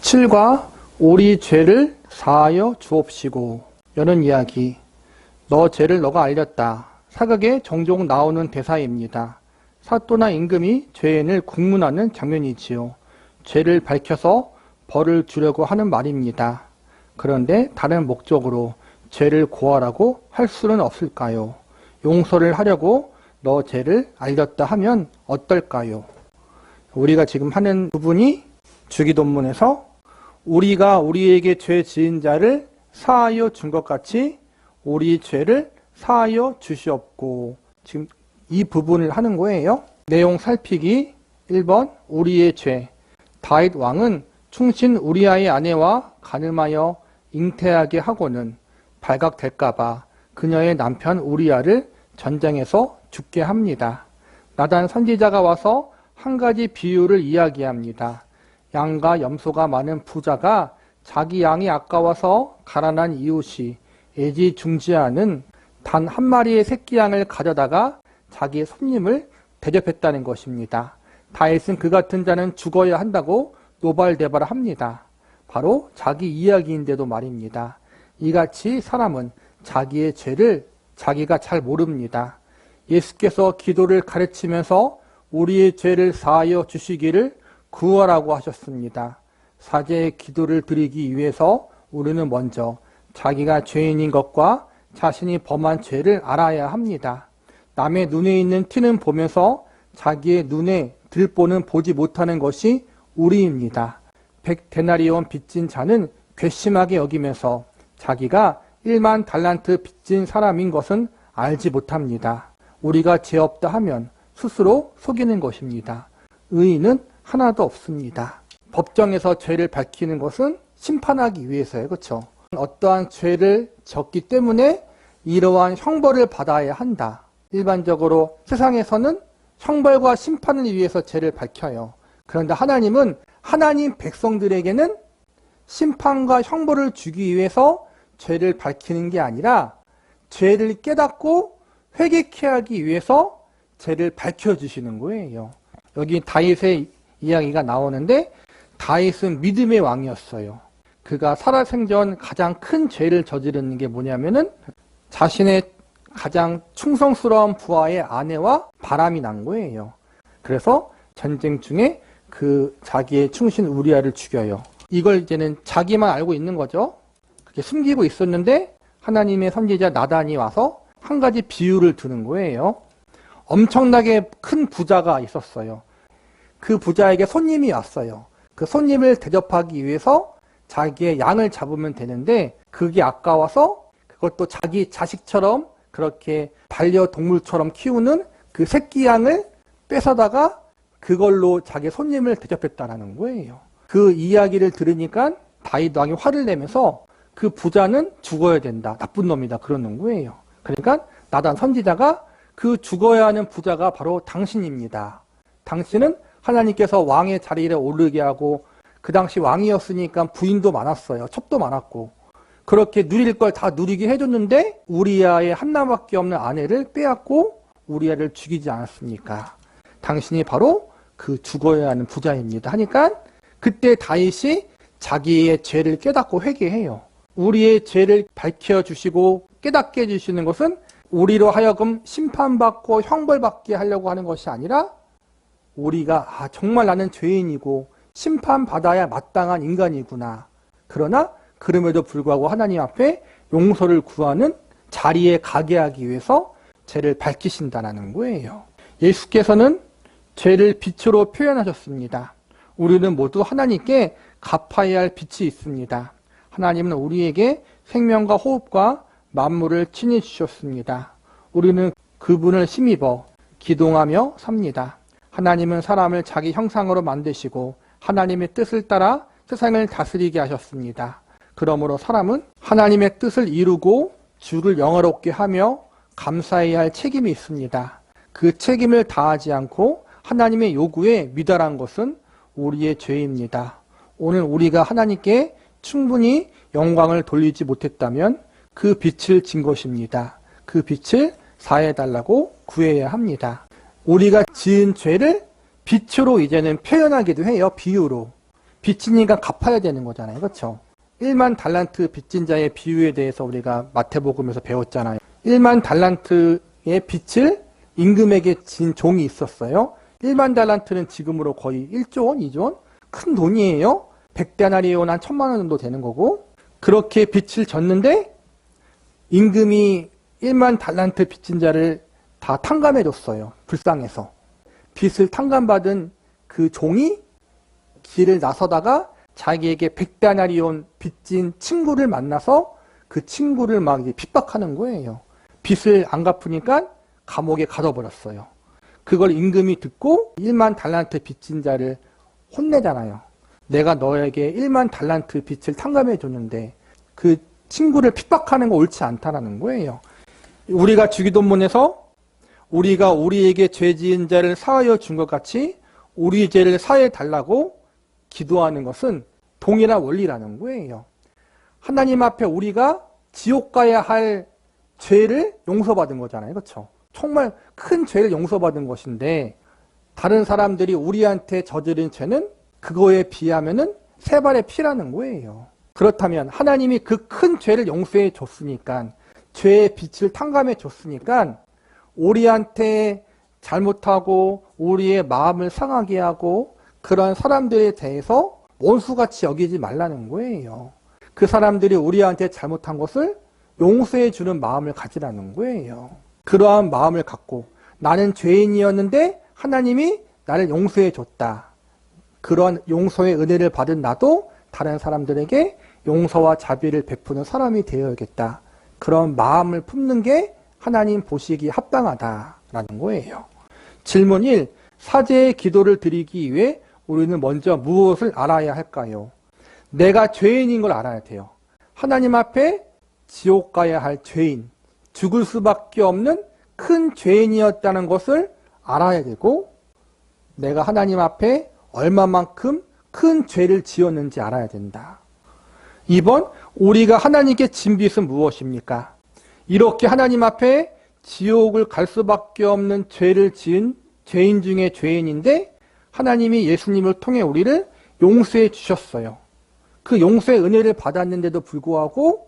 17과 우리 죄를 사하여 주옵시고. 여는 이야기. 너 죄를 너가 알렸다. 사극에 종종 나오는 대사입니다. 사또나 임금이 죄인을 국문하는 장면이지요. 죄를 밝혀서 벌을 주려고 하는 말입니다. 그런데 다른 목적으로 죄를 고하라고 할 수는 없을까요? 용서를 하려고 너 죄를 알렸다 하면 어떨까요? 우리가 지금 하는 부분이 주기도문에서 우리가 우리에게 죄 지은 자를 사하여 준 것 같이 우리 죄를 사하여 주시옵고, 지금 이 부분을 하는 거예요. 내용 살피기. 1번 우리의 죄. 다윗 왕은 충신 우리아의 아내와 간음하여 잉태하게 하고는 발각될까봐 그녀의 남편 우리아를 전쟁에서 죽게 합니다. 나단 선지자가 와서 한 가지 비유를 이야기합니다. 양과 염소가 많은 부자가 자기 양이 아까워서 가난한 이웃이 애지중지하는 단 한 마리의 새끼 양을 가져다가 자기 손님을 대접했다는 것입니다. 다윗은 그 같은 자는 죽어야 한다고 노발대발합니다. 바로 자기 이야기인데도 말입니다. 이같이 사람은 자기의 죄를 자기가 잘 모릅니다. 예수께서 기도를 가르치면서 우리의 죄를 사하여 주시기를 구하라고 하셨습니다. 사죄의 기도를 드리기 위해서 우리는 먼저 자기가 죄인인 것과 자신이 범한 죄를 알아야 합니다. 남의 눈에 있는 티는 보면서 자기의 눈에 들보는 보지 못하는 것이 우리입니다. 100데나리온 빚진 자는 괘씸하게 여기면서 자기가 1만 달란트 빚진 사람인 것은 알지 못합니다. 우리가 죄 없다 하면 스스로 속이는 것입니다. 의인은 하나도 없습니다. 법정에서 죄를 밝히는 것은 심판하기 위해서예요. 그렇죠? 어떠한 죄를 졌기 때문에 이러한 형벌을 받아야 한다. 일반적으로 세상에서는 형벌과 심판을 위해서 죄를 밝혀요. 그런데 하나님은 하나님 백성들에게는 심판과 형벌을 주기 위해서 죄를 밝히는 게 아니라 죄를 깨닫고 회개케 하기 위해서 죄를 밝혀주시는 거예요. 여기 다윗의 이야기가 나오는데 다윗은 믿음의 왕이었어요. 그가 살아생전 가장 큰 죄를 저지르는 게 뭐냐면은 자신의 가장 충성스러운 부하의 아내와 바람이 난 거예요. 그래서 전쟁 중에 그 자기의 충신 우리아를 죽여요. 이걸 이제는 자기만 알고 있는 거죠. 그렇게 숨기고 있었는데 하나님의 선지자 나단이 와서 한 가지 비유를 드는 거예요. 엄청나게 큰 부자가 있었어요. 그 부자에게 손님이 왔어요. 그 손님을 대접하기 위해서 자기의 양을 잡으면 되는데 그게 아까워서 그것도 자기 자식처럼 그렇게 반려동물처럼 키우는 그 새끼 양을 뺏어다가 그걸로 자기 손님을 대접했다라는 거예요. 그 이야기를 들으니까 다윗 왕이 화를 내면서 그 부자는 죽어야 된다. 나쁜 놈이다. 그러는 거예요. 그러니까 나단 선지자가 그 죽어야 하는 부자가 바로 당신입니다. 당신은 하나님께서 왕의 자리에 오르게 하고 그 당시 왕이었으니까 부인도 많았어요. 첩도 많았고 그렇게 누릴 걸 다 누리게 해줬는데 우리아의 한나밖에 없는 아내를 빼앗고 우리아를 죽이지 않았습니까? 당신이 바로 그 죽어야 하는 부자입니다. 하니까 그때 다윗이 자기의 죄를 깨닫고 회개해요. 우리의 죄를 밝혀주시고 깨닫게 해주시는 것은 우리로 하여금 심판받고 형벌받게 하려고 하는 것이 아니라 우리가 정말 나는 죄인이고 심판받아야 마땅한 인간이구나. 그러나 그럼에도 불구하고 하나님 앞에 용서를 구하는 자리에 가게 하기 위해서 죄를 밝히신다는 거예요. 예수께서는 죄를 빛으로 표현하셨습니다. 우리는 모두 하나님께 갚아야 할 빛이 있습니다. 하나님은 우리에게 생명과 호흡과 만물을 친히 주셨습니다. 우리는 그분을 힘입어 기동하며 삽니다. 하나님은 사람을 자기 형상으로 만드시고 하나님의 뜻을 따라 세상을 다스리게 하셨습니다. 그러므로 사람은 하나님의 뜻을 이루고 주를 영화롭게 하며 감사해야 할 책임이 있습니다. 그 책임을 다하지 않고 하나님의 요구에 미달한 것은 우리의 죄입니다. 오늘 우리가 하나님께 충분히 영광을 돌리지 못했다면 그 빛을 진 것입니다. 그 빛을 사해달라고 구해야 합니다. 우리가 지은 죄를 빛으로 이제는 표현하기도 해요. 비유로. 빚지니까 갚아야 되는 거잖아요. 그렇죠? 1만 달란트 빚진 자의 비유에 대해서 우리가 마태복음에서 배웠잖아요. 1만 달란트의 빚을 임금에게 진 종이 있었어요. 1만 달란트는 지금으로 거의 1조 원, 2조 원? 큰 돈이에요. 100데나리온 한 1000만 원 정도 되는 거고, 그렇게 빚을 졌는데 임금이 1만 달란트 빚진 자를 다 탕감해 줬어요. 불쌍해서. 빚을 탕감받은 그 종이 길을 나서다가 자기에게 100데나리온 빚진 친구를 만나서 그 친구를 막 핍박하는 거예요. 빚을 안 갚으니까 감옥에 가둬버렸어요. 그걸 임금이 듣고 1만 달란트 빚진 자를 혼내잖아요. 내가 너에게 1만 달란트 빚을 탕감해 줬는데 그 친구를 핍박하는 거 옳지 않다라는 거예요. 우리가 주기도문에서 우리가 우리에게 죄 지은 자를 사하여 준 것 같이 우리 죄를 사해 달라고 기도하는 것은 동일한 원리라는 거예요. 하나님 앞에 우리가 지옥 가야 할 죄를 용서받은 거잖아요. 그렇죠? 정말 큰 죄를 용서받은 것인데 다른 사람들이 우리한테 저지른 죄는 그거에 비하면은 세 발의 피라는 거예요. 그렇다면 하나님이 그 큰 죄를 용서해 줬으니까, 죄의 빚을 탕감해 줬으니까 우리한테 잘못하고 우리의 마음을 상하게 하고 그런 사람들에 대해서 원수같이 여기지 말라는 거예요. 그 사람들이 우리한테 잘못한 것을 용서해 주는 마음을 가지라는 거예요. 그러한 마음을 갖고 나는 죄인이었는데 하나님이 나를 용서해 줬다. 그런 용서의 은혜를 받은 나도 다른 사람들에게 용서와 자비를 베푸는 사람이 되어야겠다. 그런 마음을 품는 게 하나님 보시기에 합당하다라는 거예요. 질문 1. 사죄의 기도를 드리기 위해 우리는 먼저 무엇을 알아야 할까요? 내가 죄인인 걸 알아야 돼요. 하나님 앞에 지옥 가야 할 죄인, 죽을 수밖에 없는 큰 죄인이었다는 것을 알아야 되고, 내가 하나님 앞에 얼마만큼 큰 죄를 지었는지 알아야 된다. 2번, 우리가 하나님께 진 빚은 무엇입니까? 이렇게 하나님 앞에 지옥을 갈 수밖에 없는 죄를 지은 죄인 중에 죄인인데 하나님이 예수님을 통해 우리를 용서해 주셨어요. 그 용서의 은혜를 받았는데도 불구하고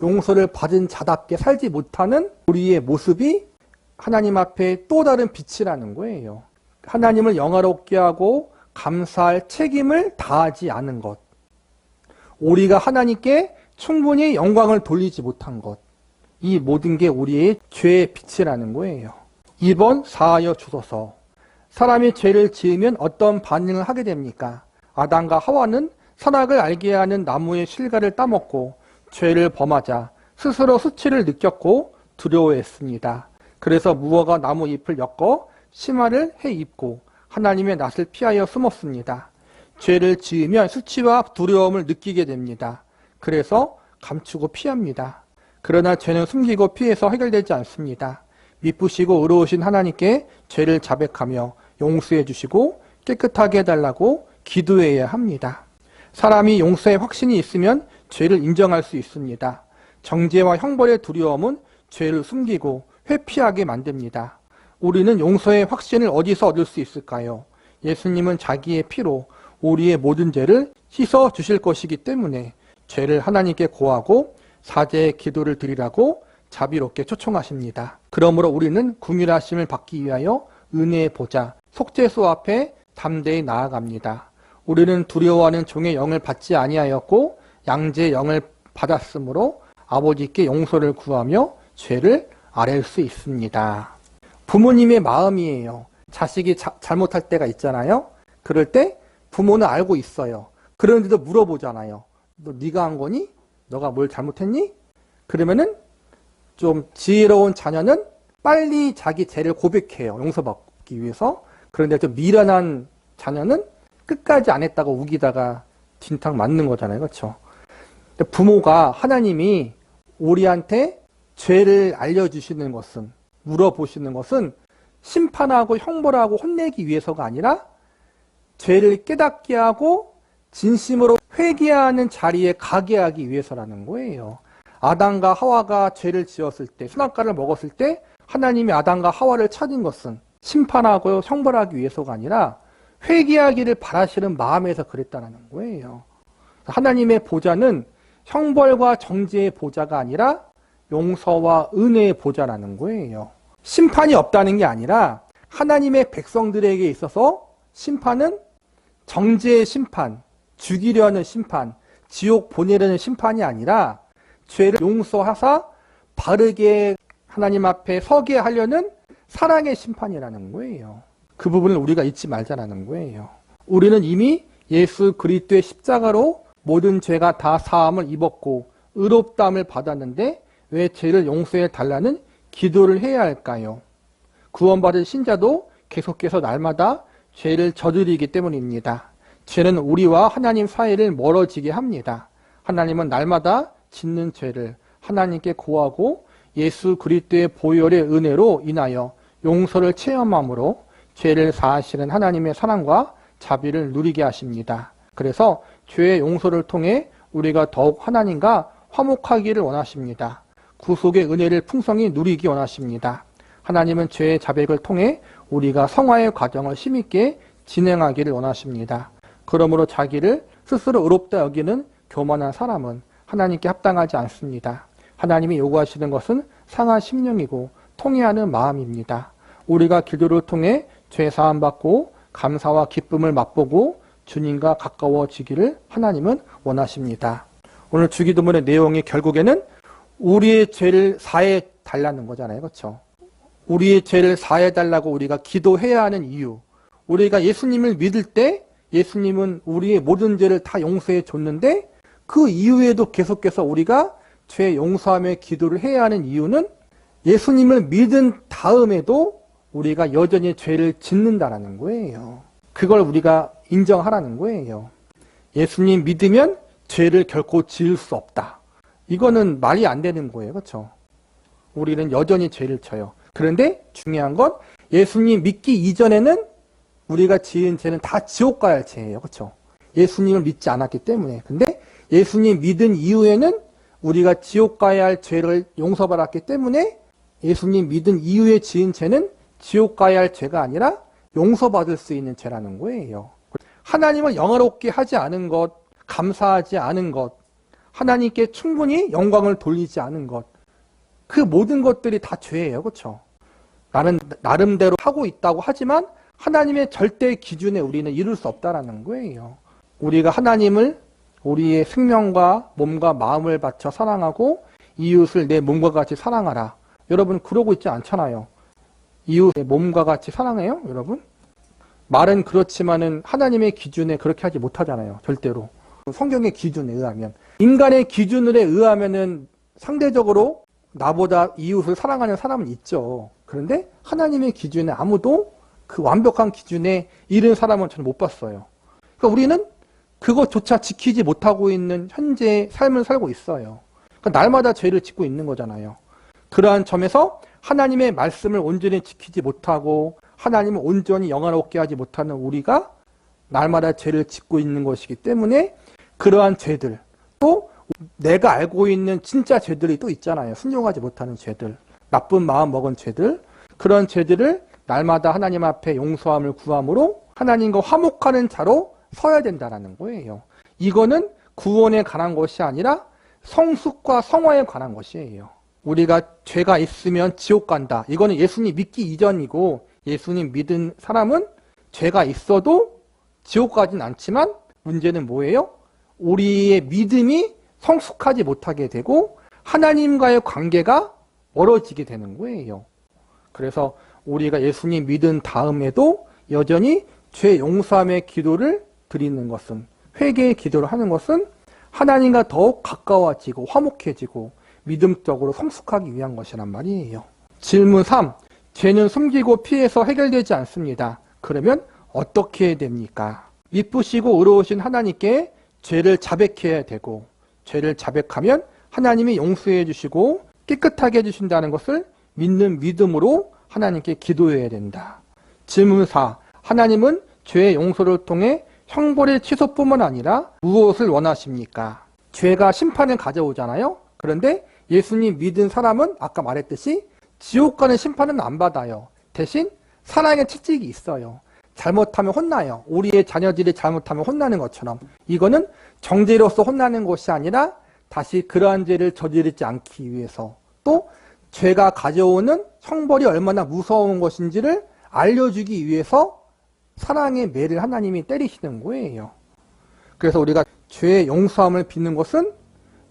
용서를 받은 자답게 살지 못하는 우리의 모습이 하나님 앞에 또 다른 빛이라는 거예요. 하나님을 영화롭게 하고 감사할 책임을 다하지 않은 것. 우리가 하나님께 충분히 영광을 돌리지 못한 것. 이 모든 게 우리의 죄의 빛이라는 거예요. 2번, 사하여 주소서. 사람이 죄를 지으면 어떤 반응을 하게 됩니까? 아담과 하와는 선악을 알게 하는 나무의 실과를 따먹고 죄를 범하자 스스로 수치를 느꼈고 두려워했습니다. 그래서 무화과 나무 잎을 엮어 심화를 해 입고 하나님의 낯을 피하여 숨었습니다. 죄를 지으면 수치와 두려움을 느끼게 됩니다. 그래서 감추고 피합니다. 그러나 죄는 숨기고 피해서 해결되지 않습니다. 미쁘시고 의로우신 하나님께 죄를 자백하며 용서해 주시고 깨끗하게 해달라고 기도해야 합니다. 사람이 용서의 확신이 있으면 죄를 인정할 수 있습니다. 정죄와 형벌의 두려움은 죄를 숨기고 회피하게 만듭니다. 우리는 용서의 확신을 어디서 얻을 수 있을까요? 예수님은 자기의 피로 우리의 모든 죄를 씻어 주실 것이기 때문에 죄를 하나님께 고하고 사죄의 기도를 드리라고 자비롭게 초청하십니다. 그러므로 우리는 긍휼하심을 받기 위하여 은혜의 보좌 속죄소 앞에 담대히 나아갑니다. 우리는 두려워하는 종의 영을 받지 아니하였고 양제의 영을 받았으므로 아버지께 용서를 구하며 죄를 아랠 수 있습니다. 부모님의 마음이에요. 자식이 잘못할 때가 있잖아요. 그럴 때 부모는 알고 있어요. 그런데도 물어보잖아요. 너 네가 한 거니? 너가 뭘 잘못했니? 그러면은 좀 지혜로운 자녀는 빨리 자기 죄를 고백해요. 용서받기 위해서. 그런데 좀 미련한 자녀는 끝까지 안 했다고 우기다가 진탕 맞는 거잖아요. 그렇죠? 부모가 하나님이 우리한테 죄를 알려주시는 것은, 물어보시는 것은 심판하고 형벌하고 혼내기 위해서가 아니라 죄를 깨닫게 하고 진심으로 회개하는 자리에 가게 하기 위해서라는 거예요. 아담과 하와가 죄를 지었을 때, 선악과를 먹었을 때 하나님이 아담과 하와를 찾은 것은 심판하고 형벌하기 위해서가 아니라 회개하기를 바라시는 마음에서 그랬다는 거예요. 하나님의 보좌는 형벌과 정죄의 보좌가 아니라 용서와 은혜의 보좌라는 거예요. 심판이 없다는 게 아니라 하나님의 백성들에게 있어서 심판은 정죄의 심판, 죽이려는 심판, 지옥 보내려는 심판이 아니라 죄를 용서하사 바르게 하나님 앞에 서게 하려는 사랑의 심판이라는 거예요. 그 부분을 우리가 잊지 말자라는 거예요. 우리는 이미 예수 그리스도의 십자가로 모든 죄가 다 사함을 입었고 의롭다함을 받았는데 왜 죄를 용서해 달라는 기도를 해야 할까요? 구원받은 신자도 계속해서 날마다 죄를 저지르기 때문입니다. 죄는 우리와 하나님 사이를 멀어지게 합니다. 하나님은 날마다 짓는 죄를 하나님께 고하고 예수 그리스도의 보혈의 은혜로 인하여 용서를 체험함으로 죄를 사하시는 하나님의 사랑과 자비를 누리게 하십니다. 그래서 죄의 용서를 통해 우리가 더욱 하나님과 화목하기를 원하십니다. 구속의 은혜를 풍성히 누리기 원하십니다. 하나님은 죄의 자백을 통해 우리가 성화의 과정을 힘있게 진행하기를 원하십니다. 그러므로 자기를 스스로 의롭다 여기는 교만한 사람은 하나님께 합당하지 않습니다. 하나님이 요구하시는 것은 상한 심령이고 통회하는 마음입니다. 우리가 기도를 통해 죄 사함 받고 감사와 기쁨을 맛보고 주님과 가까워지기를 하나님은 원하십니다. 오늘 주기도문의 내용이 결국에는 우리의 죄를 사해 달라는 거잖아요. 그렇죠? 우리의 죄를 사해 달라고 우리가 기도해야 하는 이유. 우리가 예수님을 믿을 때 예수님은 우리의 모든 죄를 다 용서해 줬는데 그 이후에도 계속해서 우리가 죄 용서함의 기도를 해야 하는 이유는 예수님을 믿은 다음에도 우리가 여전히 죄를 짓는다라는 거예요. 그걸 우리가 인정하라는 거예요. 예수님 믿으면 죄를 결코 지을 수 없다. 이거는 말이 안 되는 거예요. 그렇죠? 우리는 여전히 죄를 져요. 그런데 중요한 건 예수님 믿기 이전에는 우리가 지은 죄는 다 지옥 가야 할 죄예요. 그렇죠? 예수님을 믿지 않았기 때문에. 근데 예수님 믿은 이후에는 우리가 지옥 가야 할 죄를 용서받았기 때문에 예수님 믿은 이후에 지은 죄는 지옥 가야 할 죄가 아니라 용서받을 수 있는 죄라는 거예요. 하나님을 영화롭게 하지 않은 것, 감사하지 않은 것, 하나님께 충분히 영광을 돌리지 않은 것, 그 모든 것들이 다 죄예요. 그렇죠? 나는 나름대로 하고 있다고 하지만 하나님의 절대 기준에 우리는 이룰 수 없다라는 거예요. 우리가 하나님을 우리의 생명과 몸과 마음을 바쳐 사랑하고 이웃을 내 몸과 같이 사랑하라. 여러분 그러고 있지 않잖아요. 이웃의 몸과 같이 사랑해요? 여러분? 말은 그렇지만은 하나님의 기준에 그렇게 하지 못하잖아요. 절대로. 성경의 기준에 의하면. 인간의 기준에 의하면은 상대적으로 나보다 이웃을 사랑하는 사람은 있죠. 그런데 하나님의 기준에 아무도 그 완벽한 기준에 이른 사람은 저는 못 봤어요. 그러니까 우리는 그것조차 지키지 못하고 있는 현재의 삶을 살고 있어요. 그러니까 날마다 죄를 짓고 있는 거잖아요. 그러한 점에서 하나님의 말씀을 온전히 지키지 못하고 하나님을 온전히 영화롭게 하지 못하는 우리가 날마다 죄를 짓고 있는 것이기 때문에 그러한 죄들, 또 내가 알고 있는 진짜 죄들이 또 있잖아요. 순종하지 못하는 죄들, 나쁜 마음 먹은 죄들, 그런 죄들을 날마다 하나님 앞에 용서함을 구함으로 하나님과 화목하는 자로 서야 된다는 거예요. 이거는 구원에 관한 것이 아니라 성숙과 성화에 관한 것이에요. 우리가 죄가 있으면 지옥 간다. 이거는 예수님 믿기 이전이고 예수님 믿은 사람은 죄가 있어도 지옥 가진 않지만 문제는 뭐예요? 우리의 믿음이 성숙하지 못하게 되고 하나님과의 관계가 멀어지게 되는 거예요. 그래서 우리가 예수님 믿은 다음에도 여전히 죄 용서함의 기도를 드리는 것은, 회개의 기도를 하는 것은 하나님과 더욱 가까워지고 화목해지고 믿음적으로 성숙하기 위한 것이란 말이에요. 질문 3. 죄는 숨기고 피해서 해결되지 않습니다. 그러면 어떻게 해야 됩니까? 미쁘시고 의로우신 하나님께 죄를 자백해야 되고, 죄를 자백하면 하나님이 용서해 주시고 깨끗하게 해주신다는 것을 믿는 믿음으로 하나님께 기도해야 된다. 질문 4. 하나님은 죄의 용서를 통해 형벌의 취소뿐만 아니라 무엇을 원하십니까? 죄가 심판을 가져오잖아요. 그런데 예수님 믿은 사람은 아까 말했듯이 지옥 가는 심판은 안 받아요. 대신 사랑의 채찍이 있어요. 잘못하면 혼나요. 우리의 자녀들이 잘못하면 혼나는 것처럼. 이거는 정죄로서 혼나는 것이 아니라 다시 그러한 죄를 저지르지 않기 위해서, 또 죄가 가져오는 형벌이 얼마나 무서운 것인지를 알려주기 위해서 사랑의 매를 하나님이 때리시는 거예요. 그래서 우리가 죄의 용서함을 빚는 것은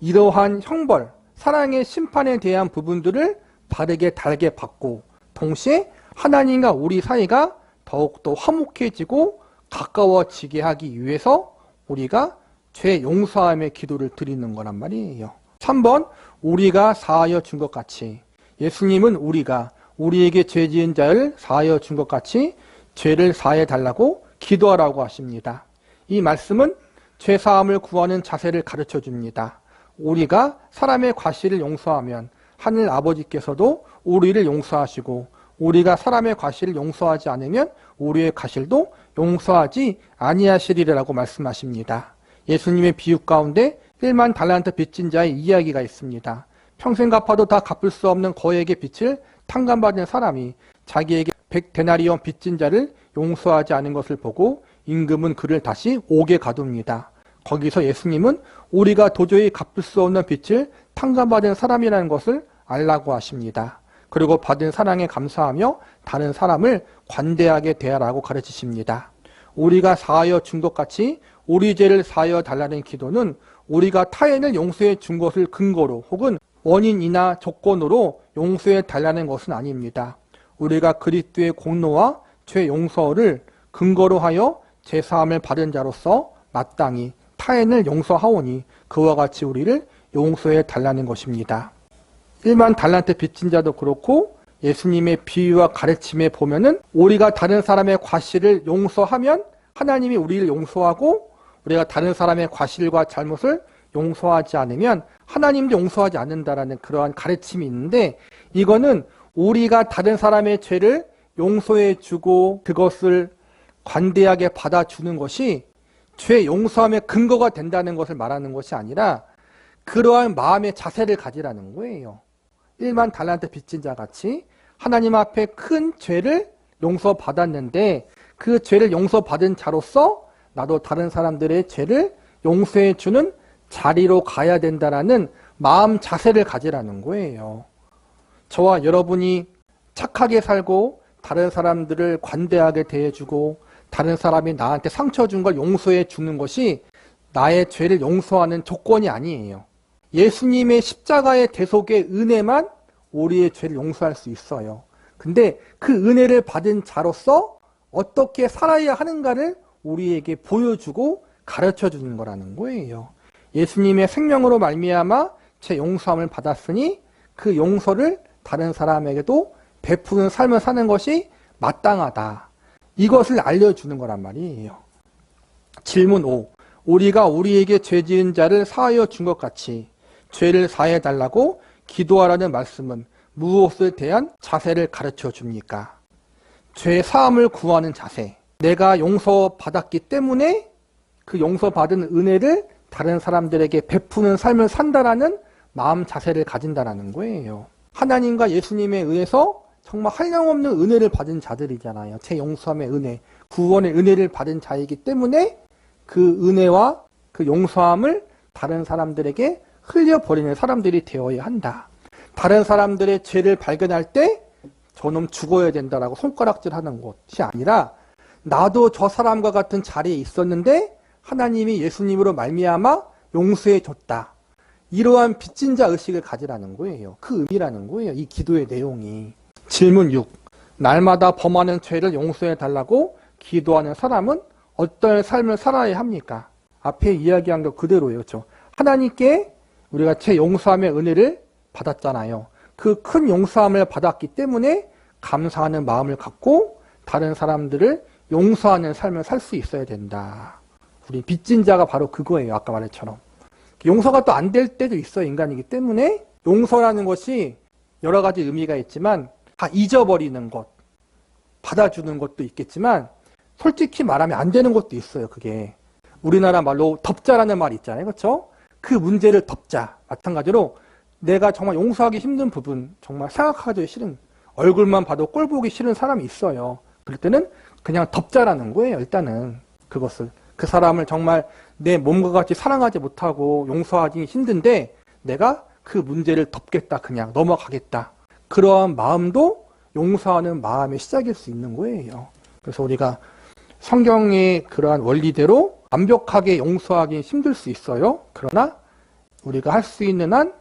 이러한 형벌, 사랑의 심판에 대한 부분들을 바르게 달게 받고, 동시에 하나님과 우리 사이가 더욱더 화목해지고 가까워지게 하기 위해서 우리가 죄 용서함의 기도를 드리는 거란 말이에요. 3번, 우리가 사하여 준 것 같이. 예수님은 우리에게 죄 지은 자를 사하여 준 것 같이 죄를 사해 달라고 기도하라고 하십니다. 이 말씀은 죄 사함을 구하는 자세를 가르쳐 줍니다. 우리가 사람의 과실을 용서하면 하늘 아버지께서도 우리를 용서하시고, 우리가 사람의 과실을 용서하지 않으면 우리의 과실도 용서하지 아니하시리라고 말씀하십니다. 예수님의 비유 가운데 1만 달란트 빚진 자의 이야기가 있습니다. 평생 갚아도 다 갚을 수 없는 거액의 빚을 탕감받은 사람이 자기에게 100데나리온 빚진 자를 용서하지 않은 것을 보고 임금은 그를 다시 옥에 가둡니다. 거기서 예수님은 우리가 도저히 갚을 수 없는 빚을 탕감받은 사람이라는 것을 알라고 하십니다. 그리고 받은 사랑에 감사하며 다른 사람을 관대하게 대하라고 가르치십니다. 우리가 사하여 준 것 같이 우리 죄를 사하여 달라는 기도는 우리가 타인을 용서해 준 것을 근거로 혹은 원인이나 조건으로 용서해 달라는 것은 아닙니다. 우리가 그리스도의 공로와 죄 용서를 근거로 하여 죄사함을 받은 자로서 마땅히 타인을 용서하오니 그와 같이 우리를 용서해 달라는 것입니다. 1만 달란트 빚진 자도 그렇고 예수님의 비유와 가르침에 보면은 우리가 다른 사람의 과실을 용서하면 하나님이 우리를 용서하고, 우리가 다른 사람의 과실과 잘못을 용서하지 않으면 하나님도 용서하지 않는다라는 그러한 가르침이 있는데, 이거는 우리가 다른 사람의 죄를 용서해주고 그것을 관대하게 받아주는 것이 죄 용서함의 근거가 된다는 것을 말하는 것이 아니라 그러한 마음의 자세를 가지라는 거예요. 1만 달란트 빚진 자 같이 하나님 앞에 큰 죄를 용서받았는데 그 죄를 용서받은 자로서 나도 다른 사람들의 죄를 용서해주는 자리로 가야 된다라는 마음 자세를 가지라는 거예요. 저와 여러분이 착하게 살고 다른 사람들을 관대하게 대해주고 다른 사람이 나한테 상처 준 걸 용서해 주는 것이 나의 죄를 용서하는 조건이 아니에요. 예수님의 십자가의 대속의 은혜만 우리의 죄를 용서할 수 있어요. 근데 그 은혜를 받은 자로서 어떻게 살아야 하는가를 우리에게 보여주고 가르쳐 주는 거라는 거예요. 예수님의 생명으로 말미암아 죄 용서함을 받았으니 그 용서를 다른 사람에게도 베푸는 삶을 사는 것이 마땅하다. 이것을 알려주는 거란 말이에요. 질문 5. 우리가 우리에게 죄 지은 자를 사하여 준 것 같이 죄를 사해 달라고 기도하라는 말씀은 무엇을 대한 자세를 가르쳐 줍니까? 죄 사함을 구하는 자세. 내가 용서받았기 때문에 그 용서받은 은혜를 다른 사람들에게 베푸는 삶을 산다라는 마음 자세를 가진다라는 거예요. 하나님과 예수님에 의해서 정말 한량없는 은혜를 받은 자들이잖아요. 제 용서함의 은혜, 구원의 은혜를 받은 자이기 때문에 그 은혜와 그 용서함을 다른 사람들에게 흘려버리는 사람들이 되어야 한다. 다른 사람들의 죄를 발견할 때 저놈 죽어야 된다라고 손가락질하는 것이 아니라 나도 저 사람과 같은 자리에 있었는데 하나님이 예수님으로 말미암아 용서해 줬다. 이러한 빚진 자 의식을 가지라는 거예요. 그 의미라는 거예요. 이 기도의 내용이. 질문 6. 날마다 범하는 죄를 용서해 달라고 기도하는 사람은 어떤 삶을 살아야 합니까? 앞에 이야기한 것 그대로예요. 그렇죠? 하나님께 우리가 죄 용서함의 은혜를 받았잖아요. 그 큰 용서함을 받았기 때문에 감사하는 마음을 갖고 다른 사람들을 용서하는 삶을 살 수 있어야 된다. 우리 빚진 자가 바로 그거예요. 아까 말했처럼. 용서가 또 안 될 때도 있어요. 인간이기 때문에 용서라는 것이 여러 가지 의미가 있지만 다 잊어버리는 것, 받아주는 것도 있겠지만 솔직히 말하면 안 되는 것도 있어요. 그게 우리나라 말로 덮자라는 말이 있잖아요. 그렇죠? 그 문제를 덮자. 마찬가지로 내가 정말 용서하기 힘든 부분, 정말 생각하기 싫은, 얼굴만 봐도 꼴 보기 싫은 사람이 있어요. 그럴 때는 그냥 덮자라는 거예요. 일단은 그것을. 그 사람을 정말 내 몸과 같이 사랑하지 못하고 용서하기 힘든데 내가 그 문제를 덮겠다. 그냥 넘어가겠다. 그러한 마음도 용서하는 마음의 시작일 수 있는 거예요. 그래서 우리가 성경의 그러한 원리대로 완벽하게 용서하기 힘들 수 있어요. 그러나 우리가 할 수 있는 한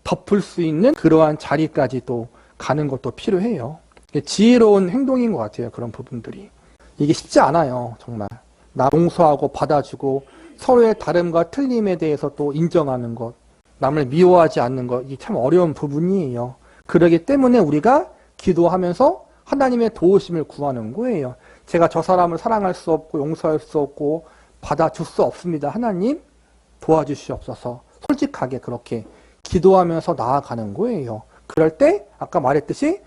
덮을 수 있는 그러한 자리까지도 가는 것도 필요해요. 지혜로운 행동인 것 같아요. 그런 부분들이. 이게 쉽지 않아요. 정말. 나 용서하고 받아주고 서로의 다름과 틀림에 대해서 또 인정하는 것. 남을 미워하지 않는 것. 이게 참 어려운 부분이에요. 그러기 때문에 우리가 기도하면서 하나님의 도우심을 구하는 거예요. 제가 저 사람을 사랑할 수 없고 용서할 수 없고 받아줄 수 없습니다. 하나님 도와주시옵소서. 솔직하게 그렇게 기도하면서 나아가는 거예요. 그럴 때 아까 말했듯이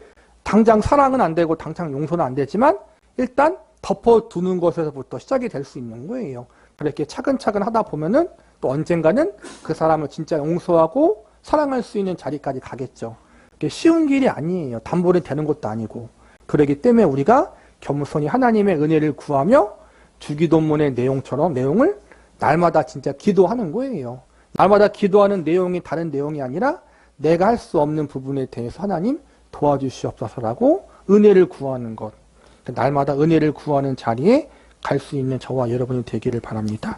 당장 사랑은 안 되고 당장 용서는 안 되지만 일단 덮어두는 것에서부터 시작이 될 수 있는 거예요. 그렇게 차근차근 하다 보면은 또 언젠가는 그 사람을 진짜 용서하고 사랑할 수 있는 자리까지 가겠죠. 그게 쉬운 길이 아니에요. 단번에 되는 것도 아니고. 그렇기 때문에 우리가 겸손히 하나님의 은혜를 구하며 주기도문의 내용을 날마다 진짜 기도하는 거예요. 날마다 기도하는 내용이 다른 내용이 아니라 내가 할 수 없는 부분에 대해서 하나님 도와주시옵소서라고 은혜를 구하는 것. 날마다 은혜를 구하는 자리에 갈 수 있는 저와 여러분이 되기를 바랍니다.